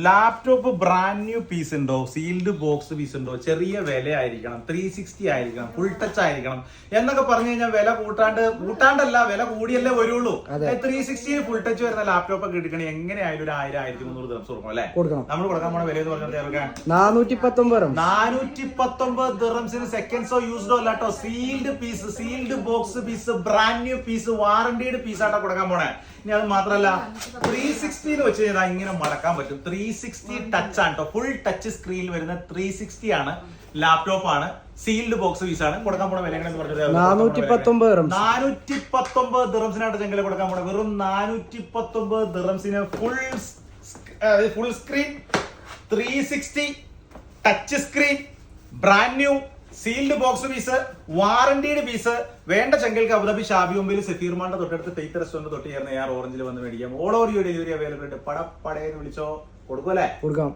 Laptop brand new piece ഉണ്ടോ, sealed box piece ഉണ്ടോ, ചെറിയ വില ആയിരിക്കണം, 360 ആയിരിക്കണം, ഫുൾ ടച്ച് ആയിരിക്കണം എന്നൊക്കെ പറഞ്ഞു കഴിഞ്ഞാൽ വില കൂട്ടാണ്ടല്ല, വില കൂടിയല്ലേ വരുള്ളൂ. 360 ഫുൾ ടച്ച് വരുന്ന ലാപ്ടോപ്പ് ഒക്കെ എടുക്കണേ എങ്ങനെയായാലും ഒരു 1000-1300 ദിറംസ് കൊടുക്കണം അല്ലെ? നമ്മൾ കൊടുക്കാൻ പോണ വില എന്ന് പറഞ്ഞാൽ 419 ദിറംസിന് സെക്കൻഡ്സോ യൂസ്ഡോ അല്ലാട്ടോ, sealed piece, sealed box piece, brand new piece, വാറന്റിയുടെ പീസ് ആട്ടോ കൊടുക്കാൻ പോണേ. ഇനി അത് മാത്രല്ല 360 വെച്ച് കഴിഞ്ഞാൽ ഇങ്ങനെ മടക്കാൻ പറ്റും. 360 ടച്ച് ആണ് കേട്ടോ, ഫുൾ ടച്ച് സ്ക്രീനിൽ വരുന്ന 360 ആണ്, ലാപ്ടോപ്പ് ആണ്, സീൽഡ് ബോക്സ് പീസ് ആണ്. കൊടുക്കാൻ പോണ വില എങ്ങനെ പറഞ്ഞത് 419 ദിറംസിനായിട്ട് ചെങ്കല കൊടുക്കാൻ പോണ. വെറും 419 ദിറംസിന് full screen 360 touch screen, brand new sealed box piece, വാറന്റിയുടെ പീസ്. വേണ്ട ചെങ്കൽക്ക് അബുദാബി ഷാബി മുമ്പിൽ സഫീർമാന്റെ തൊട്ടടുത്ത് തെയ്ത്ത് റെസ്റ്റോറന്റ് തൊട്ട് ചേർന്ന് ഞാൻ ഓറഞ്ചിൽ വന്ന് മേടിക്കാം. All over you delivery available ഉണ്ട്. പടപ്പടയെന്ന് വിളിച്ചോ, കൊടുക്കും അല്ലേ? കൊടുക്കാം.